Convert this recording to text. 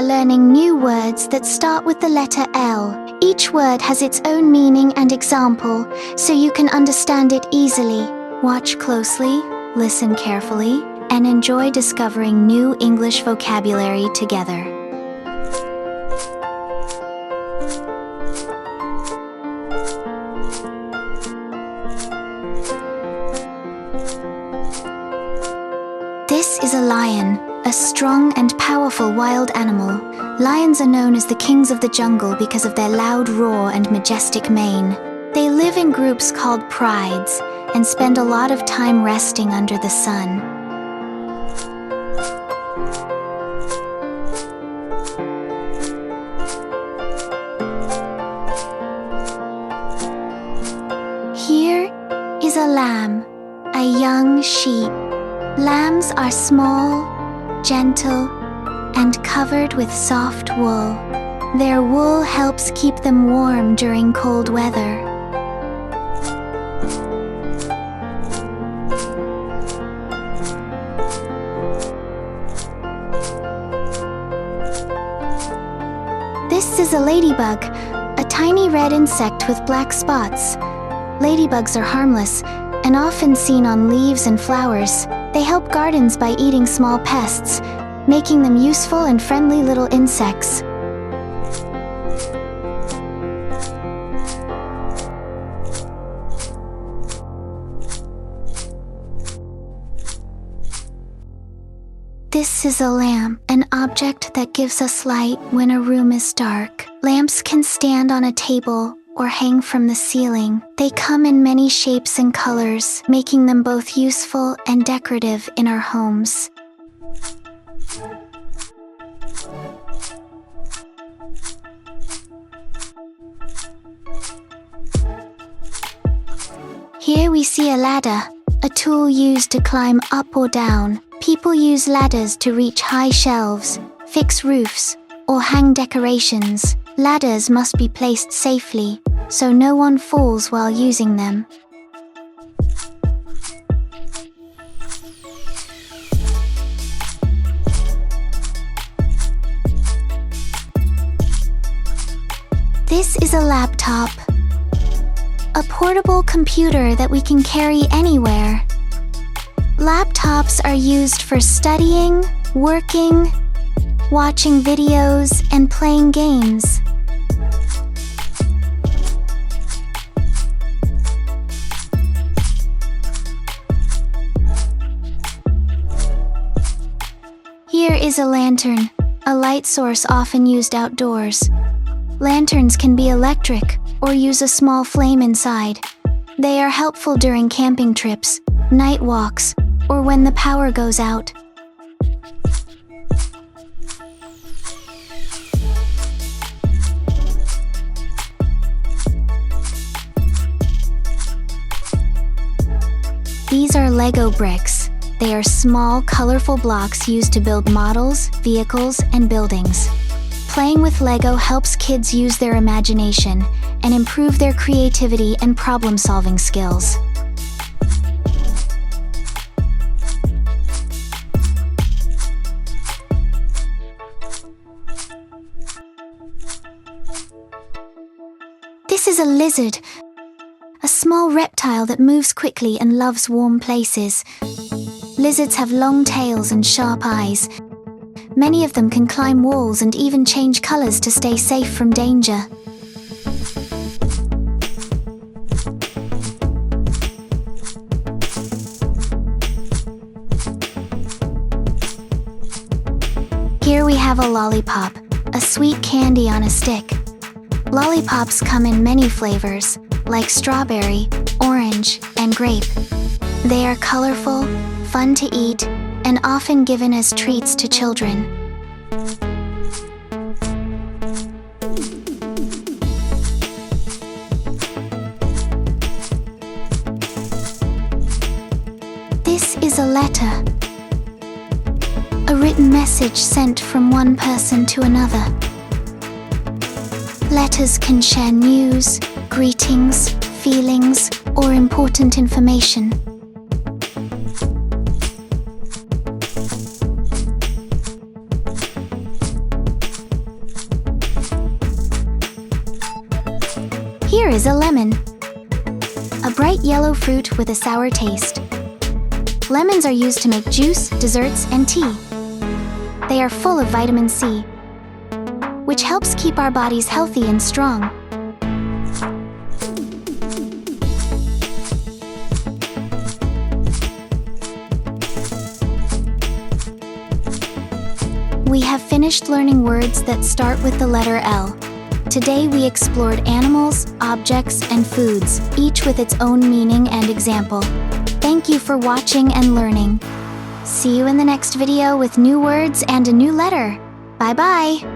are learning new words that start with the letter L. Each word has its own meaning and example, so you can understand it easily. Watch closely, listen carefully, and enjoy discovering new English vocabulary together. This is a lion, a strong and powerful wild animal. Lions are known as the kings of the jungle because of their loud roar and majestic mane. They live in groups called prides and spend a lot of time resting under the sun. Here is a lamb, a young sheep. Lambs are small, gentle, and covered with soft wool. Their wool helps keep them warm during cold weather. This is a ladybug, a tiny red insect with black spots. Ladybugs are harmless and often seen on leaves and flowers. They help gardens by eating small pests, making them useful and friendly little insects. This is a lamp, an object that gives us light when a room is dark. Lamps can stand on a table or hang from the ceiling. They come in many shapes and colors, making them both useful and decorative in our homes. Here we see a ladder, a tool used to climb up or down. People use ladders to reach high shelves, fix roofs, or hang decorations. Ladders must be placed safely, so no one falls while using them. This is a laptop, a portable computer that we can carry anywhere. Laptops are used for studying, working, watching videos, and playing games. Here is a lantern, a light source often used outdoors. Lanterns can be electric or use a small flame inside. They are helpful during camping trips, night walks, or when the power goes out. These are Lego bricks. They are small, colorful blocks used to build models, vehicles, and buildings. Playing with Lego helps kids use their imagination and improve their creativity and problem-solving skills. This is a lizard, a small reptile that moves quickly and loves warm places. Lizards have long tails and sharp eyes. Many of them can climb walls and even change colors to stay safe from danger. Here we have a lollipop, a sweet candy on a stick. Lollipops come in many flavors, like strawberry, orange, and grape. They are colorful, fun to eat, and often given as treats to children. This is a letter, a written message sent from one person to another. Letters can share news, greetings, feelings, or important information. is a lemon. A bright yellow fruit with a sour taste. Lemons are used to make juice, desserts, and tea. They are full of vitamin C, which helps keep our bodies healthy and strong. We have finished learning words that start with the letter L. Today we explored animals, objects, and foods, each with its own meaning and example. Thank you for watching and learning. See you in the next video with new words and a new letter. Bye-bye!